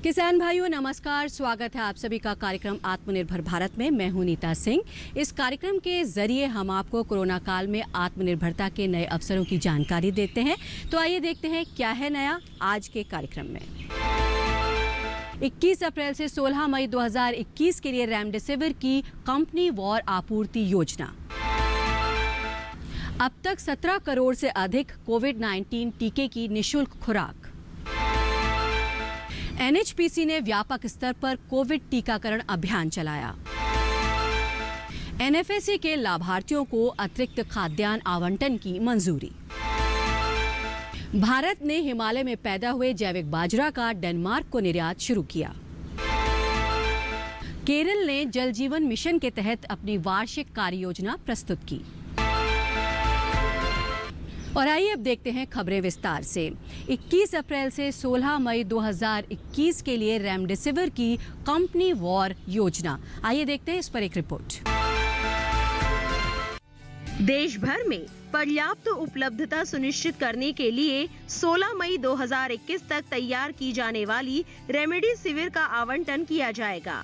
किसान भाइयों नमस्कार, स्वागत है आप सभी का कार्यक्रम आत्मनिर्भर भारत में। मैं हूं नीता सिंह। इस कार्यक्रम के जरिए हम आपको कोरोना काल में आत्मनिर्भरता के नए अवसरों की जानकारी देते हैं। तो आइए देखते हैं क्या है नया आज के कार्यक्रम में। 21 अप्रैल से 16 मई 2021 के लिए रेमडेसिविर की कंपनी वॉर आपूर्ति योजना। अब तक 17 करोड़ से अधिक कोविड-19 टीके की निशुल्क खुराक। एनएचपीसी ने व्यापक स्तर पर कोविड टीकाकरण अभियान चलाया। एनएफएसए के लाभार्थियों को अतिरिक्त खाद्यान्न आवंटन की मंजूरी। भारत ने हिमालय में पैदा हुए जैविक बाजरा का डेनमार्क को निर्यात शुरू किया। केरल ने जल जीवन मिशन के तहत अपनी वार्षिक कार्य योजना प्रस्तुत की। और आइए अब देखते हैं खबरें विस्तार से। 21 अप्रैल से 16 मई 2021 के लिए रेमडेसिविर की कंपनी वॉर योजना। आइए देखते हैं इस पर एक रिपोर्ट। देश भर में पर्याप्त उपलब्धता सुनिश्चित करने के लिए 16 मई 2021 तक तैयार की जाने वाली रेमडेसिविर का आवंटन किया जाएगा।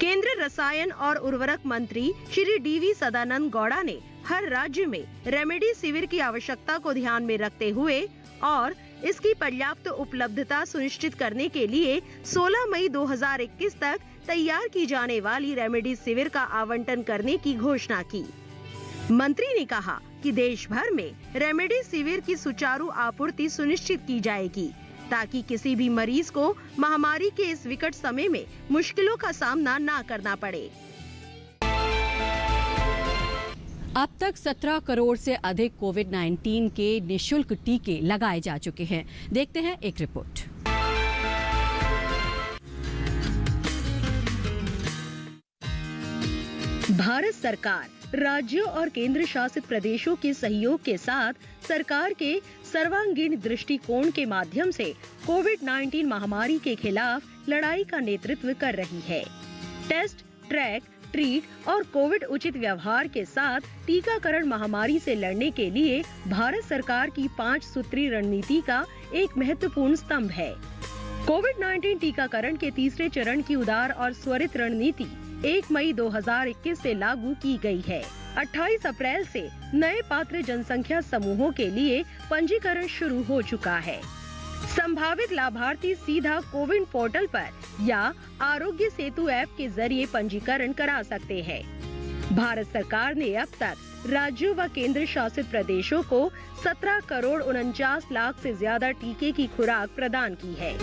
केंद्रीय रसायन और उर्वरक मंत्री श्री डीवी सदानंद गौड़ा ने हर राज्य में रेमडेसिविर की आवश्यकता को ध्यान में रखते हुए और इसकी पर्याप्त उपलब्धता सुनिश्चित करने के लिए 16 मई 2021 तक तैयार की जाने वाली रेमडेसिविर का आवंटन करने की घोषणा की। मंत्री ने कहा कि देश भर में रेमडेसिविर की सुचारू आपूर्ति सुनिश्चित की जाएगी ताकि किसी भी मरीज को महामारी के इस विकट समय में मुश्किलों का सामना न करना पड़े। अब तक 17 करोड़ से अधिक कोविड-19 के निशुल्क टीके लगाए जा चुके हैं। देखते हैं एक रिपोर्ट। भारत सरकार राज्यों और केंद्र शासित प्रदेशों के सहयोग के साथ सरकार के सर्वांगीण दृष्टिकोण के माध्यम से कोविड-19 महामारी के खिलाफ लड़ाई का नेतृत्व कर रही है। टेस्ट, ट्रैक, ट्रीट और कोविड उचित व्यवहार के साथ टीकाकरण महामारी से लड़ने के लिए भारत सरकार की 5 सूत्री रणनीति का एक महत्वपूर्ण स्तंभ है। कोविड-19 टीकाकरण के तीसरे चरण की उदार और त्वरित रणनीति 1 मई 2021 से लागू की गई है। 28 अप्रैल से नए पात्र जनसंख्या समूहों के लिए पंजीकरण शुरू हो चुका है। संभावित लाभार्थी सीधा कोविन पोर्टल पर या आरोग्य सेतु ऐप के जरिए पंजीकरण करा सकते हैं। भारत सरकार ने अब तक राज्यों व केंद्र शासित प्रदेशों को 17 करोड़ 49 लाख से ज्यादा टीके की खुराक प्रदान की है।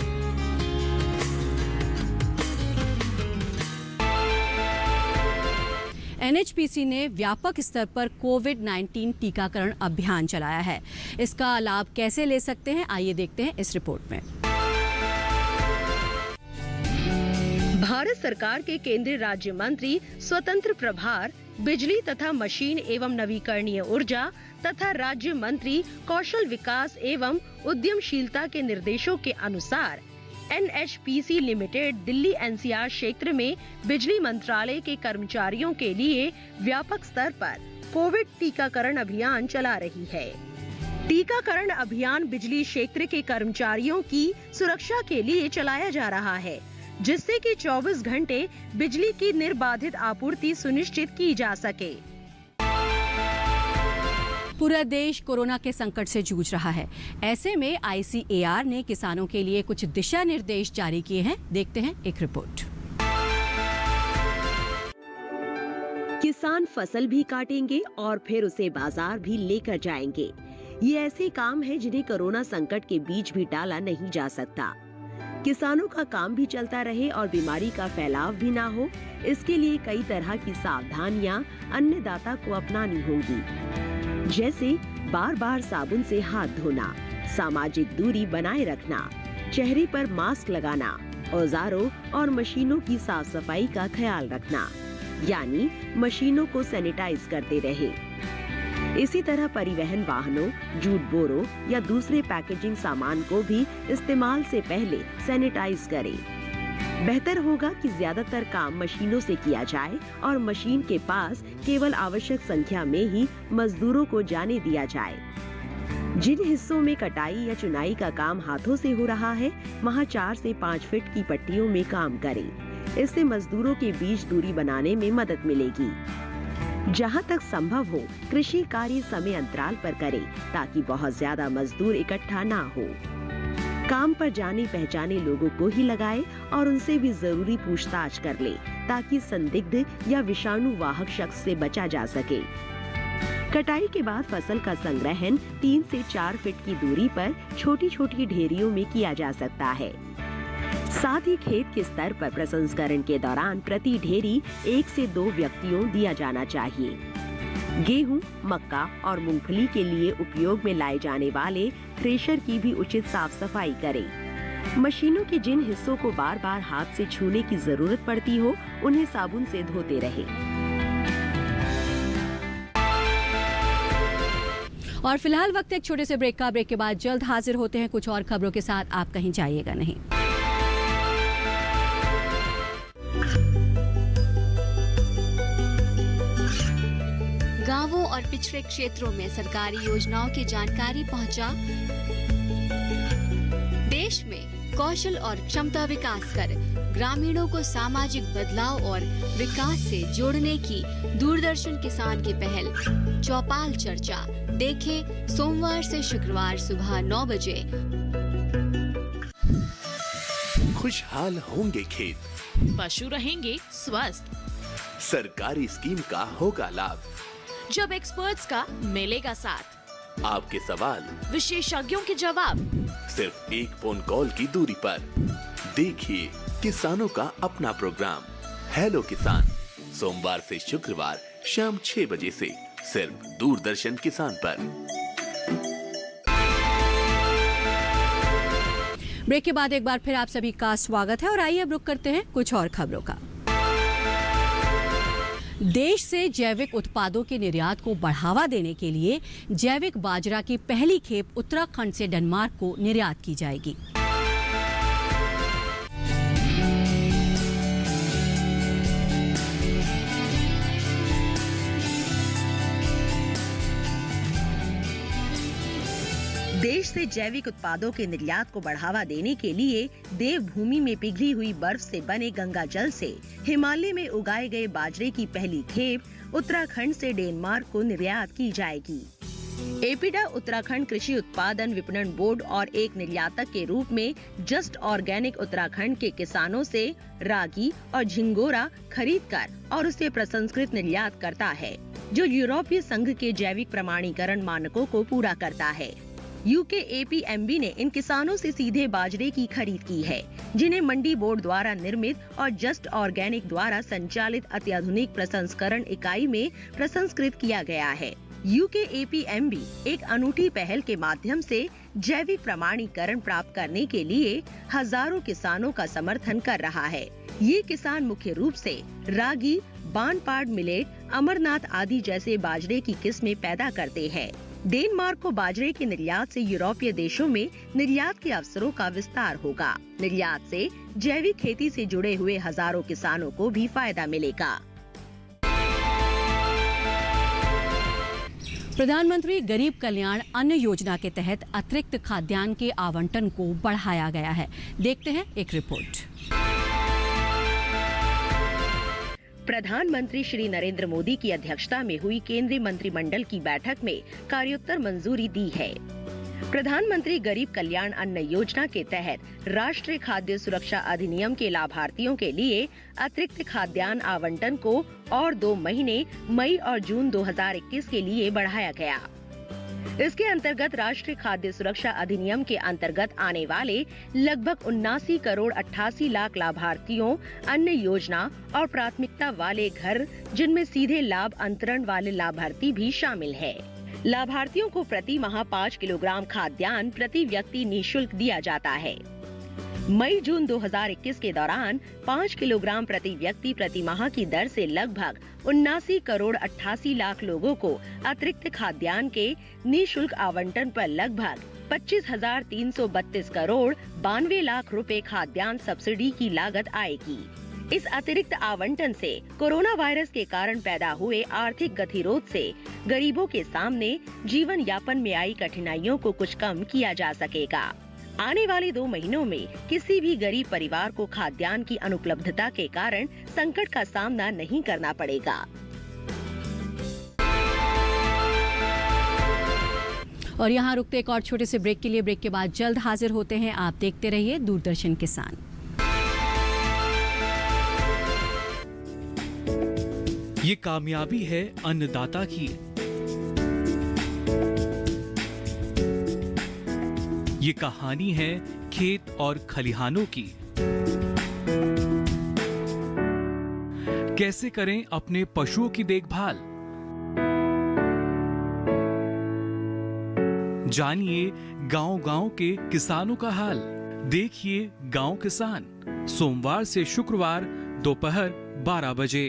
एनएचपीसी ने व्यापक स्तर पर कोविड-19 टीकाकरण अभियान चलाया है। इसका लाभ कैसे ले सकते हैं, आइए देखते हैं इस रिपोर्ट में। भारत सरकार के केंद्रीय राज्य मंत्री स्वतंत्र प्रभार, बिजली तथा मशीन एवं नवीकरणीय ऊर्जा तथा राज्य मंत्री कौशल विकास एवं उद्यमशीलता के निर्देशों के अनुसार एनएचपीसी लिमिटेड दिल्ली एनसीआर क्षेत्र में बिजली मंत्रालय के कर्मचारियों के लिए व्यापक स्तर पर कोविड टीकाकरण अभियान चला रही है। टीकाकरण अभियान बिजली क्षेत्र के कर्मचारियों की सुरक्षा के लिए चलाया जा रहा है, जिससे कि 24 घंटे बिजली की निर्बाधित आपूर्ति सुनिश्चित की जा सके। पूरा देश कोरोना के संकट से जूझ रहा है। ऐसे में आईसीएआर ने किसानों के लिए कुछ दिशा निर्देश जारी किए हैं। देखते हैं एक रिपोर्ट। किसान फसल भी काटेंगे और फिर उसे बाजार भी लेकर जाएंगे। ये ऐसे काम है जिन्हें कोरोना संकट के बीच भी टाला नहीं जा सकता। किसानों का काम भी चलता रहे और बीमारी का फैलाव भी ना हो, इसके लिए कई तरह की सावधानियां अन्नदाता को अपनानी होंगी, जैसे बार बार साबुन से हाथ धोना, सामाजिक दूरी बनाए रखना, चेहरे पर मास्क लगाना, औजारों और मशीनों की साफ सफाई का ख्याल रखना, यानी मशीनों को सैनिटाइज करते रहे। इसी तरह परिवहन वाहनों, जूट बोरों या दूसरे पैकेजिंग सामान को भी इस्तेमाल से पहले सैनिटाइज करें। बेहतर होगा कि ज्यादातर काम मशीनों से किया जाए और मशीन के पास केवल आवश्यक संख्या में ही मजदूरों को जाने दिया जाए। जिन हिस्सों में कटाई या चुनाई का काम हाथों से हो रहा है, वहां 4 से 5 फीट की पट्टियों में काम करें। इससे मजदूरों के बीच दूरी बनाने में मदद मिलेगी। जहां तक संभव हो, कृषि कार्य समय अंतराल पर करें ताकि बहुत ज्यादा मजदूर इकट्ठा ना हो। काम पर जाने पहचाने लोगों को ही लगाए और उनसे भी जरूरी पूछताछ कर ले ताकि संदिग्ध या विषाणु वाहक शख्स से बचा जा सके। कटाई के बाद फसल का संग्रहण 3 से 4 फीट की दूरी पर छोटी छोटी ढेरियों में किया जा सकता है। साथ ही खेत के स्तर पर प्रसंस्करण के दौरान प्रति ढेरी 1 से 2 व्यक्तियों दिया जाना चाहिए। गेहूं, मक्का और मूंगफली के लिए उपयोग में लाए जाने वाले थ्रेशर की भी उचित साफ सफाई करें। मशीनों के जिन हिस्सों को बार बार हाथ से छूने की जरूरत पड़ती हो, उन्हें साबुन से धोते रहें। और फिलहाल वक्त एक छोटे से ब्रेक का। ब्रेक के बाद जल्द हाजिर होते हैं कुछ और खबरों के साथ। आप कहीं जाइएगा नहीं। गांवों और पिछड़े क्षेत्रों में सरकारी योजनाओं की जानकारी पहुंचा। देश में कौशल और क्षमता विकास कर ग्रामीणों को सामाजिक बदलाव और विकास से जोड़ने की दूरदर्शन किसान की पहल चौपाल चर्चा देखें सोमवार से शुक्रवार सुबह 9 बजे। खुशहाल होंगे खेत, पशु रहेंगे स्वस्थ, सरकारी स्कीम का होगा लाभ, जब एक्सपर्ट्स का मिलेगा साथ, आपके सवाल विशेषज्ञों के जवाब, सिर्फ एक फोन कॉल की दूरी पर। देखिए किसानों का अपना प्रोग्राम हेलो किसान, सोमवार से शुक्रवार शाम 6 बजे से सिर्फ दूरदर्शन किसान पर। ब्रेक के बाद एक बार फिर आप सभी का स्वागत है और आइए अब रुक करते हैं कुछ और खबरों का। देश से जैविक उत्पादों के निर्यात को बढ़ावा देने के लिए जैविक बाजरा की पहली खेप उत्तराखंड से डेनमार्क को निर्यात की जाएगी। देश से जैविक उत्पादों के निर्यात को बढ़ावा देने के लिए देवभूमि में पिघली हुई बर्फ से बने गंगा जल से हिमालय में उगाए गए बाजरे की पहली खेप उत्तराखंड से डेनमार्क को निर्यात की जाएगी। एपीडा उत्तराखंड कृषि उत्पादन विपणन बोर्ड और एक निर्यातक के रूप में जस्ट ऑर्गेनिक उत्तराखंड के किसानों से रागी और झिंगोरा खरीदकर और उसे प्रसंस्कृत निर्यात करता है, जो यूरोपीय संघ के जैविक प्रमाणीकरण मानकों को पूरा करता है। यूके एपीएमबी ने इन किसानों से सीधे बाजरे की खरीद की है, जिन्हें मंडी बोर्ड द्वारा निर्मित और जस्ट ऑर्गेनिक द्वारा संचालित अत्याधुनिक प्रसंस्करण इकाई में प्रसंस्कृत किया गया है। यूके एपीएमबी एक अनूठी पहल के माध्यम से जैविक प्रमाणीकरण प्राप्त करने के लिए हजारों किसानों का समर्थन कर रहा है। ये किसान मुख्य रूप से रागी, बानपाड मिलेट, अमरनाथ आदि जैसे बाजरे की किस्में पैदा करते हैं। डेनमार्क को बाजरे के निर्यात से यूरोपीय देशों में निर्यात के अवसरों का विस्तार होगा। निर्यात से जैविक खेती से जुड़े हुए हजारों किसानों को भी फायदा मिलेगा। प्रधानमंत्री गरीब कल्याण अन्न योजना के तहत अतिरिक्त खाद्यान्न के आवंटन को बढ़ाया गया है। देखते हैं एक रिपोर्ट। प्रधानमंत्री श्री नरेंद्र मोदी की अध्यक्षता में हुई केंद्रीय मंत्रिमंडल की बैठक में कार्योत्तर मंजूरी दी है। प्रधानमंत्री गरीब कल्याण अन्न योजना के तहत राष्ट्रीय खाद्य सुरक्षा अधिनियम के लाभार्थियों के लिए अतिरिक्त खाद्यान्न आवंटन को और 2 महीने मई और जून 2021 के लिए बढ़ाया गया। इसके अंतर्गत राष्ट्रीय खाद्य सुरक्षा अधिनियम के अंतर्गत आने वाले लगभग 79 करोड़ 88 लाख लाभार्थियों, अन्न योजना और प्राथमिकता वाले घर, जिनमें सीधे लाभ अंतरण वाले लाभार्थी भी शामिल है। लाभार्थियों को प्रति माह 5 किलोग्राम खाद्यान्न प्रति व्यक्ति निःशुल्क दिया जाता है। मई जून 2021 के दौरान 5 किलोग्राम प्रति व्यक्ति प्रति माह की दर से लगभग 79 करोड़ 88 लाख लोगों को अतिरिक्त खाद्यान्न के निःशुल्क आवंटन पर लगभग 25,332 करोड़ 92 लाख रुपए खाद्यान्न सब्सिडी की लागत आएगी। इस अतिरिक्त आवंटन से कोरोना वायरस के कारण पैदा हुए आर्थिक गतिरोध से गरीबों के सामने जीवन यापन में आई कठिनाइयों को कुछ कम किया जा सकेगा। आने वाले 2 महीनों में किसी भी गरीब परिवार को खाद्यान्न की अनुपलब्धता के कारण संकट का सामना नहीं करना पड़ेगा। और यहाँ रुकते एक और छोटे से ब्रेक के लिए। ब्रेक के बाद जल्द हाजिर होते हैं। आप देखते रहिए दूरदर्शन किसान। ये कामयाबी है अन्नदाता की, ये कहानी है खेत और खलिहानों की। कैसे करें अपने पशुओं की देखभाल, जानिए गांव-गांव के किसानों का हाल। देखिए गांव किसान, सोमवार से शुक्रवार दोपहर 12 बजे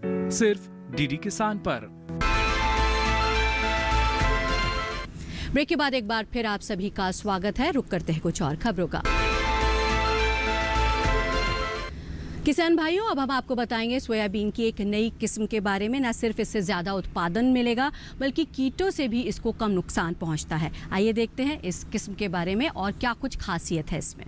सिर्फ डीडी किसान पर। ब्रेक के बाद एक बार फिर आप सभी का स्वागत है। रुक करते हैं कुछ और खबरों का। किसान भाइयों, अब हम आपको बताएंगे सोयाबीन की एक नई किस्म के बारे में। न सिर्फ इससे ज्यादा उत्पादन मिलेगा बल्कि कीटों से भी इसको कम नुकसान पहुंचता है। आइए देखते हैं इस किस्म के बारे में और क्या कुछ खासियत है इसमें।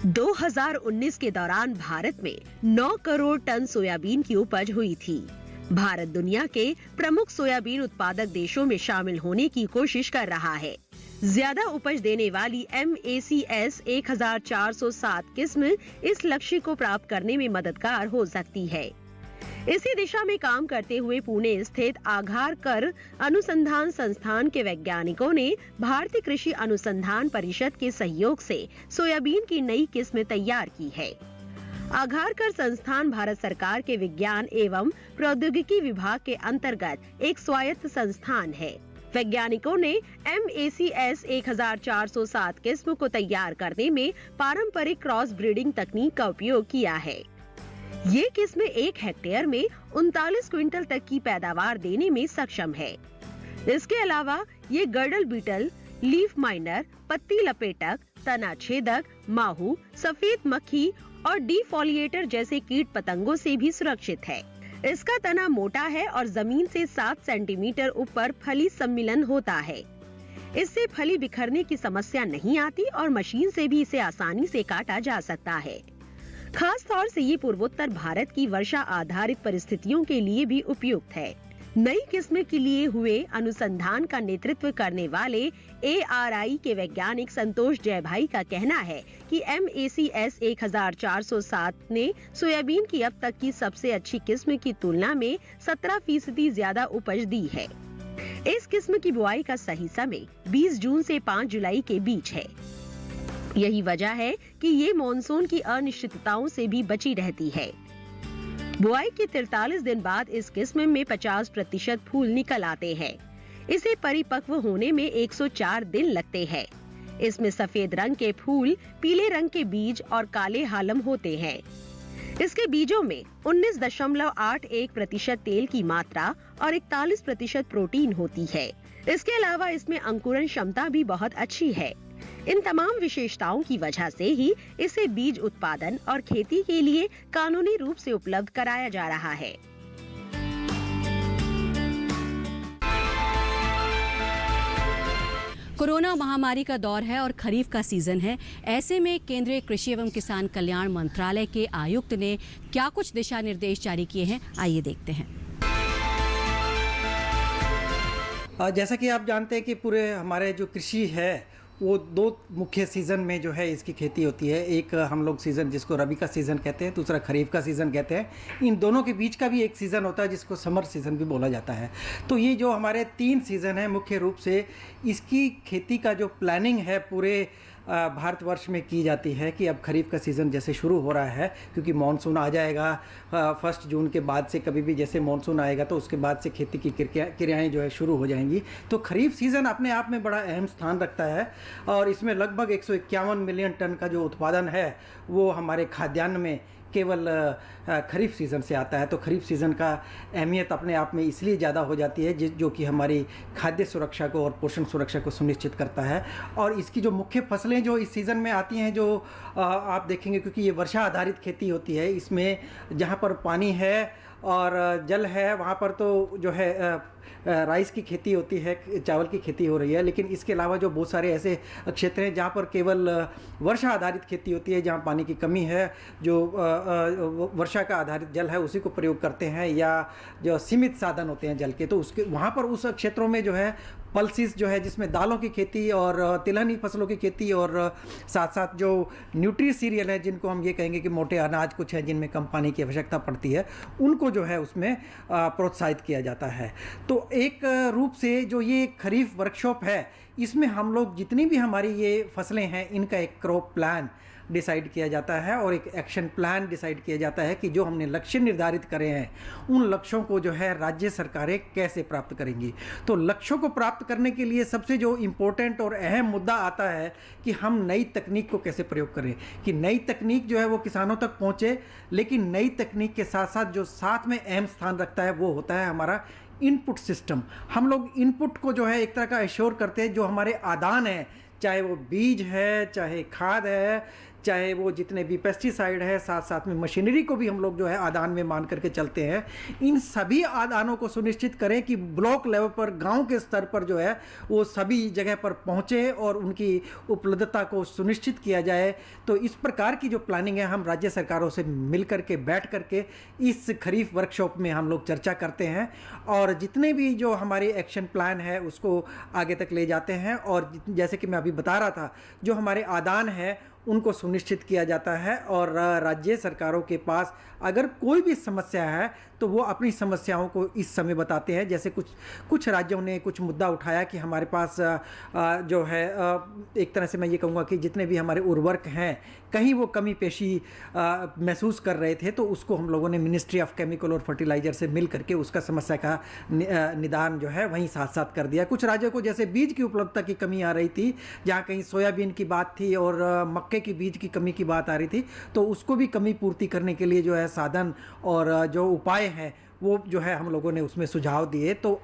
2019 के दौरान भारत में 9 करोड़ टन सोयाबीन की उपज हुई थी। भारत दुनिया के प्रमुख सोयाबीन उत्पादक देशों में शामिल होने की कोशिश कर रहा है। ज्यादा उपज देने वाली MACS 1407 किस्म इस लक्ष्य को प्राप्त करने में मददगार हो सकती है। इसी दिशा में काम करते हुए पुणे स्थित आघारकर अनुसंधान संस्थान के वैज्ञानिकों ने भारतीय कृषि अनुसंधान परिषद के सहयोग से सोयाबीन की नई किस्म तैयार की है। आघारकर संस्थान भारत सरकार के विज्ञान एवं प्रौद्योगिकी विभाग के अंतर्गत एक स्वायत्त संस्थान है। वैज्ञानिकों ने MACS 1407 किस्म को तैयार करने में पारंपरिक क्रॉस ब्रीडिंग तकनीक का उपयोग किया है। ये किस्म 1 हेक्टेयर में 39 क्विंटल तक की पैदावार देने में सक्षम है। इसके अलावा ये गर्डल बीटल, लीफ माइनर, पत्ती लपेटक, तना छेदक, माहू, सफेद मक्खी और डिफोलिएटर जैसे कीट पतंगों से भी सुरक्षित है। इसका तना मोटा है और जमीन से 7 सेंटीमीटर ऊपर फली सम्मिलन होता है। इससे फली बिखरने की समस्या नहीं आती और मशीन से भी इसे आसानी से काटा जा सकता है। खास तौर से ये पूर्वोत्तर भारत की वर्षा आधारित परिस्थितियों के लिए भी उपयुक्त है। नई किस्म के लिए हुए अनुसंधान का नेतृत्व करने वाले ARI के वैज्ञानिक संतोष जयभाई का कहना है कि MACS 1407 ने सोयाबीन की अब तक की सबसे अच्छी किस्म की तुलना में 17% ज्यादा उपज दी है। इस किस्म की बुआई का सही समय 20 जून से 5 जुलाई के बीच है। यही वजह है कि ये मॉनसून की अनिश्चितताओं से भी बची रहती है। बुआई के 43 दिन बाद इस किस्म में 50% फूल निकल आते हैं। इसे परिपक्व होने में 104 दिन लगते हैं। इसमें सफेद रंग के फूल, पीले रंग के बीज और काले हालम होते हैं। इसके बीजों में 19.81% तेल की मात्रा और 41% प्रोटीन होती है। इसके अलावा इसमें अंकुरण क्षमता भी बहुत अच्छी है। इन तमाम विशेषताओं की वजह से ही इसे बीज उत्पादन और खेती के लिए कानूनी रूप से उपलब्ध कराया जा रहा है। कोरोना महामारी का दौर है और खरीफ का सीजन है। ऐसे में केंद्रीय कृषि एवं किसान कल्याण मंत्रालय के आयुक्त ने क्या कुछ दिशा निर्देश जारी किए हैं, आइए देखते हैं। जैसा कि आप जानते हैं कि पूरे हमारे जो कृषि है वो 2 मुख्य सीज़न में जो है इसकी खेती होती है। एक हम लोग सीज़न जिसको रबी का सीज़न कहते हैं, दूसरा खरीफ का सीज़न कहते हैं। इन दोनों के बीच का भी एक सीज़न होता है जिसको समर सीज़न भी बोला जाता है। तो ये जो हमारे 3 सीज़न हैं मुख्य रूप से इसकी खेती का जो प्लानिंग है पूरे भारतवर्ष में की जाती है कि अब खरीफ का सीज़न जैसे शुरू हो रहा है, क्योंकि मानसून आ जाएगा 1 जून के बाद से, कभी भी जैसे मानसून आएगा तो उसके बाद से खेती की क्रियाएं जो है शुरू हो जाएंगी। तो खरीफ सीज़न अपने आप में बड़ा अहम स्थान रखता है और इसमें लगभग 151 मिलियन टन का जो उत्पादन है वो हमारे खाद्यान्न में केवल खरीफ सीज़न से आता है। तो खरीफ सीज़न का अहमियत अपने आप में इसलिए ज़्यादा हो जाती है जो कि हमारी खाद्य सुरक्षा को और पोषण सुरक्षा को सुनिश्चित करता है। और इसकी जो मुख्य फसलें जो इस सीज़न में आती हैं, जो आप देखेंगे, क्योंकि ये वर्षा आधारित खेती होती है, इसमें जहाँ पर पानी है और जल है वहाँ पर तो जो है राइस की खेती होती है, चावल की खेती हो रही है। लेकिन इसके अलावा जो बहुत सारे ऐसे क्षेत्र हैं जहाँ पर केवल वर्षा आधारित खेती होती है, जहाँ पानी की कमी है, जो वर्षा का आधारित जल है उसी को प्रयोग करते हैं, या जो सीमित साधन होते हैं जल के, तो उसके वहाँ पर उस क्षेत्रों में जो है पल्सिस जो है, जिसमें दालों की खेती और तिलहनी फसलों की खेती और साथ साथ जो न्यूट्री सीरियल है, जिनको हम ये कहेंगे कि मोटे अनाज कुछ हैं जिनमें कम पानी की आवश्यकता पड़ती है, उनको जो है उसमें प्रोत्साहित किया जाता है। तो एक रूप से जो ये खरीफ वर्कशॉप है, इसमें हम लोग जितनी भी हमारी ये फसलें हैं इनका एक क्रॉप प्लान डिसाइड किया जाता है और एक एक्शन प्लान डिसाइड किया जाता है कि जो हमने लक्ष्य निर्धारित करे हैं उन लक्ष्यों को जो है राज्य सरकारें कैसे प्राप्त करेंगी। तो लक्ष्यों को प्राप्त करने के लिए सबसे जो इम्पोर्टेंट और अहम मुद्दा आता है कि हम नई तकनीक को कैसे प्रयोग करें, कि नई तकनीक जो है वो किसानों तक पहुँचे। लेकिन नई तकनीक के साथ साथ जो साथ में अहम स्थान रखता है वो होता है हमारा इनपुट सिस्टम। हम लोग इनपुट को जो है एक तरह का एश्योर करते हैं, जो हमारे आदान है, चाहे वो बीज है, चाहे खाद है, चाहे वो जितने भी पेस्टिसाइड है, साथ साथ में मशीनरी को भी हम लोग जो है आदान में मान करके चलते हैं। इन सभी आदानों को सुनिश्चित करें कि ब्लॉक लेवल पर, गांव के स्तर पर जो है वो सभी जगह पर पहुंचे और उनकी उपलब्धता को सुनिश्चित किया जाए। तो इस प्रकार की जो प्लानिंग है, हम राज्य सरकारों से मिल करके, बैठ करके इस खरीफ वर्कशॉप में हम लोग चर्चा करते हैं और जितने भी जो हमारे एक्शन प्लान है उसको आगे तक ले जाते हैं। और जैसे कि मैं अभी बता रहा था, जो हमारे आदान है उनको सुनिश्चित किया जाता है और राज्य सरकारों के पास अगर कोई भी समस्या है तो वो अपनी समस्याओं को इस समय बताते हैं। जैसे कुछ राज्यों ने कुछ मुद्दा उठाया कि हमारे पास जो है एक तरह से मैं ये कहूँगा कि जितने भी हमारे उर्वरक हैं कहीं वो कमी पेशी महसूस कर रहे थे, तो उसको हम लोगों ने मिनिस्ट्री ऑफ केमिकल और फर्टिलाइजर से मिल करके उसका समस्या का निदान जो है वहीं साथ साथ कर दिया। कुछ राज्यों को जैसे बीज की उपलब्धता की कमी आ रही थी, जहाँ कहीं सोयाबीन की बात थी और मक्के की बीज की कमी की बात आ रही थी, तो उसको भी कमी पूर्ति करने के लिए जो है साधन और जो उपाय हैं वो जो है हम लोगों ने उसमें सुझाव दिए। तो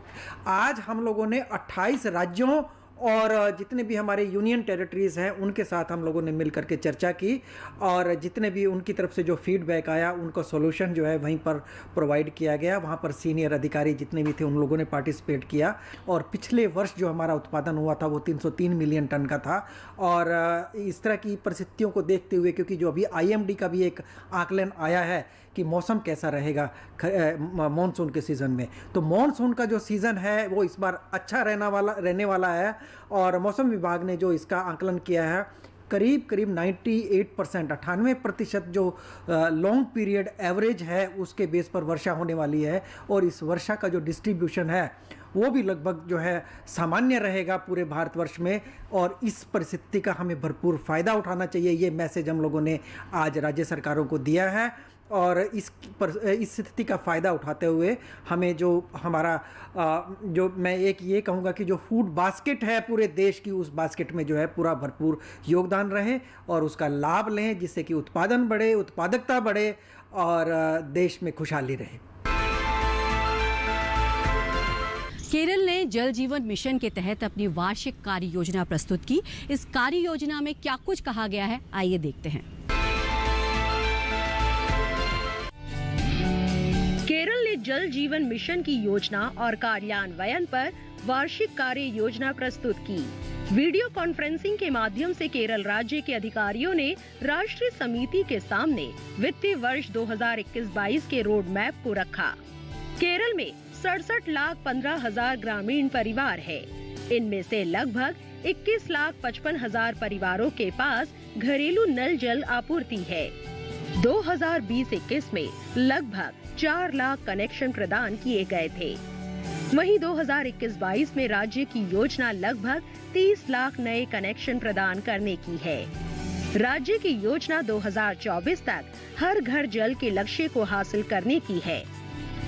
आज हम लोगों ने 28 राज्यों और जितने भी हमारे यूनियन टेरिटरीज़ हैं उनके साथ हम लोगों ने मिल करके चर्चा की और जितने भी उनकी तरफ से जो फीडबैक आया उनको सॉल्यूशन जो है वहीं पर प्रोवाइड किया गया। वहाँ पर सीनियर अधिकारी जितने भी थे उन लोगों ने पार्टिसिपेट किया और पिछले वर्ष जो हमारा उत्पादन हुआ था वो 303 मिलियन टन का था। और इस तरह की परिस्थितियों को देखते हुए, क्योंकि जो अभी IMD का भी एक आकलन आया है कि मौसम कैसा रहेगा मॉनसून के सीज़न में, तो मॉनसून का जो सीज़न है वो इस बार अच्छा रहने वाला है। और मौसम विभाग ने जो इसका आकलन किया है, करीब 98%, 98% जो लॉन्ग पीरियड एवरेज है उसके बेस पर वर्षा होने वाली है। और इस वर्षा का जो डिस्ट्रीब्यूशन है वो भी लगभग जो है सामान्य रहेगा पूरे भारतवर्ष में। और इस परिस्थिति का हमें भरपूर फ़ायदा उठाना चाहिए, ये मैसेज हम लोगों ने आज राज्य सरकारों को दिया है। और इस स्थिति का फ़ायदा उठाते हुए हमें जो हमारा जो मैं एक ये कहूँगा कि जो फूड बास्केट है पूरे देश की, उस बास्केट में जो है पूरा भरपूर योगदान रहे और उसका लाभ लें, जिससे कि उत्पादन बढ़े, उत्पादकता बढ़े और देश में खुशहाली रहे। केरल ने जल जीवन मिशन के तहत अपनी वार्षिक कार्य योजना प्रस्तुत की। इस कार्य योजना में क्या कुछ कहा गया है, आइए देखते हैं। केरल ने जल जीवन मिशन की योजना और कार्यान्वयन पर वार्षिक कार्य योजना प्रस्तुत की। वीडियो कॉन्फ्रेंसिंग के माध्यम से केरल राज्य के अधिकारियों ने राष्ट्रीय समिति के सामने वित्तीय वर्ष 2021-22 के रोड मैप को रखा। केरल में 67,15,000 ग्रामीण परिवार है। इनमें से लगभग 21,55,000 परिवारों के पास घरेलू नल जल आपूर्ति है। 2020-21 में लगभग 4 लाख कनेक्शन प्रदान किए गए थे। वहीं 2021-22 में राज्य की योजना लगभग 30 लाख नए कनेक्शन प्रदान करने की है। राज्य की योजना 2024 तक हर घर जल के लक्ष्य को हासिल करने की है।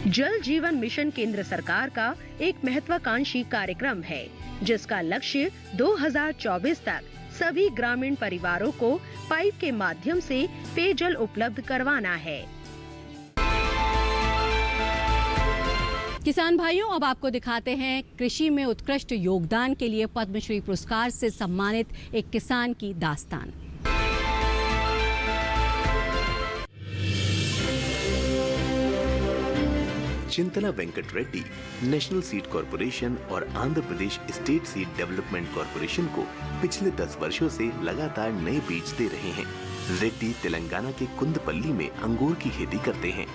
जल जीवन मिशन केंद्र सरकार का एक महत्वाकांक्षी कार्यक्रम है, जिसका लक्ष्य 2024 तक सभी ग्रामीण परिवारों को पाइप के माध्यम से पेयजल उपलब्ध करवाना है। किसान भाइयों, अब आपको दिखाते हैं कृषि में उत्कृष्ट योगदान के लिए पद्मश्री पुरस्कार से सम्मानित एक किसान की दास्तान। Chintala Venkat Reddy national seed corporation और Andhra Pradesh state seed development corporation को पिछले 10 वर्षों से लगातार नए बीज दे रहे हैं। रेड्डी तेलंगाना के कुंदपल्ली में अंगूर की खेती करते हैं।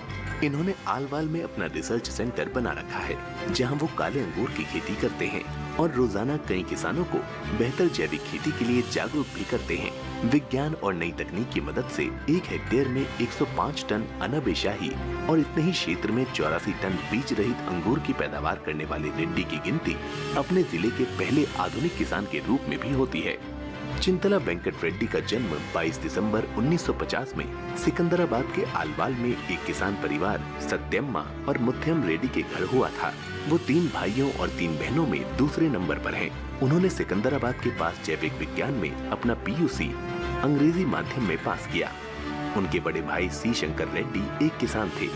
इन्होंने आलवाल में अपना रिसर्च सेंटर बना रखा है, जहां वो काले अंगूर की खेती करते हैं और रोजाना कई किसानों को बेहतर जैविक खेती के लिए जागरूक भी करते हैं। विज्ञान और नई तकनीक की मदद से 1 हेक्टेयर में 105 टन अनब शाही और इतने ही क्षेत्र में 84 टन बीज रहित अंगूर की पैदावार करने वाले रेड्डी की गिनती अपने जिले के पहले आधुनिक किसान के रूप में भी होती है। चिंतला वेंकट रेड्डी का जन्म 22 दिसंबर 1950 में सिकंदराबाद के आलवाल में एक किसान परिवार सत्यम्मा और मुथ्यम रेड्डी के घर हुआ था। वो 3 भाइयों और 3 बहनों में दूसरे नंबर पर हैं। उन्होंने सिकंदराबाद के पास जैविक विज्ञान में अपना PUC अंग्रेजी माध्यम में पास किया। उनके बड़े भाई सी शंकर रेड्डी एक किसान थे।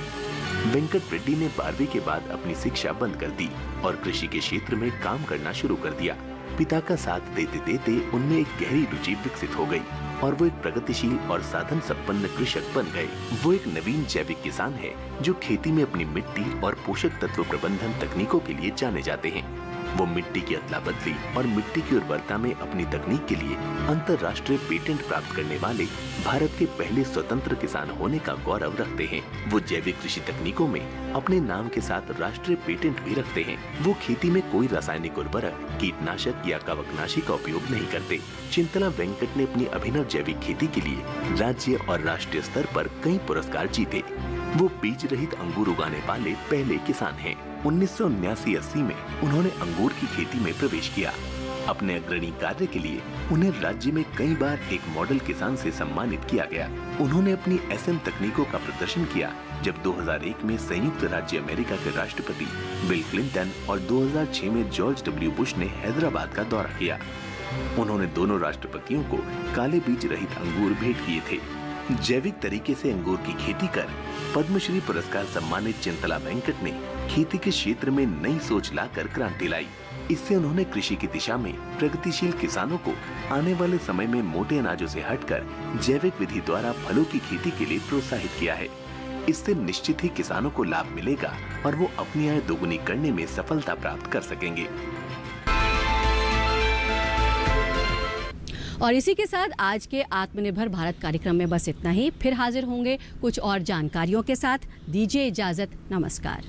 वेंकट रेड्डी ने 12वीं के बाद अपनी शिक्षा बंद कर दी और कृषि के क्षेत्र में काम करना शुरू कर दिया। पिता का साथ देते देते उनमें एक गहरी रुचि विकसित हो गई और वो एक प्रगतिशील और साधन संपन्न कृषक बन गए। वो एक नवीन जैविक किसान है जो खेती में अपनी मिट्टी और पोषक तत्व प्रबंधन तकनीकों के लिए जाने जाते हैं। वो मिट्टी की अदला बदली और मिट्टी की उर्वरता में अपनी तकनीक के लिए अंतर्राष्ट्रीय पेटेंट प्राप्त करने वाले भारत के पहले स्वतंत्र किसान होने का गौरव रखते हैं। वो जैविक कृषि तकनीकों में अपने नाम के साथ राष्ट्रीय पेटेंट भी रखते हैं। वो खेती में कोई रासायनिक उर्वरक, कीटनाशक या कवकनाशी का उपयोग नहीं करते। चिंतला वेंकट ने अपनी अभिनव जैविक खेती के लिए राज्य और राष्ट्रीय स्तर पर कई पुरस्कार जीते। वो बीज रहित अंगूर उगाने वाले पहले किसान हैं। 1979-80 में उन्होंने अंगूर की खेती में प्रवेश किया। अपने अग्रणी कार्य के लिए उन्हें राज्य में कई बार एक मॉडल किसान से सम्मानित किया गया। उन्होंने अपनी SM तकनीकों का प्रदर्शन किया जब 2001 में संयुक्त राज्य अमेरिका के राष्ट्रपति बिल क्लिंटन और 2006 में जॉर्ज W बुश ने हैदराबाद का दौरा किया। उन्होंने दोनों राष्ट्रपतियों को काले बीज रहित अंगूर भेंट किए थे। जैविक तरीके से अंगूर की खेती कर पद्मश्री पुरस्कार सम्मानित चिंतला वेंकट ने खेती के क्षेत्र में नई सोच लाकर क्रांति लाई। इससे उन्होंने कृषि की दिशा में प्रगतिशील किसानों को आने वाले समय में मोटे अनाजों से हटकर जैविक विधि द्वारा फलों की खेती के लिए प्रोत्साहित किया है। इससे निश्चित ही किसानों को लाभ मिलेगा और वो अपनी आय दोगुनी करने में सफलता प्राप्त कर सकेंगे। और इसी के साथ आज के आत्मनिर्भर भारत कार्यक्रम में बस इतना ही। फिर हाजिर होंगे कुछ और जानकारियों के साथ। दीजिए इजाजत। नमस्कार।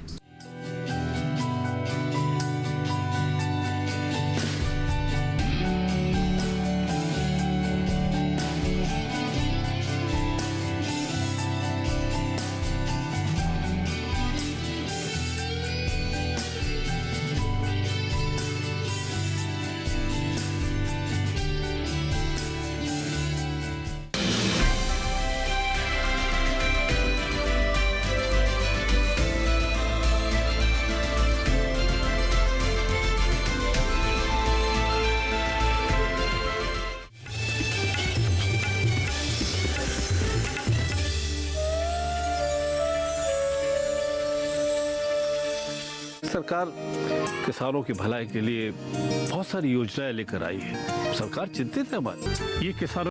सरकार किसानों की भलाई के लिए बहुत सारी योजनाएं लेकर आई है। सरकार चिंतित है। ये किसानों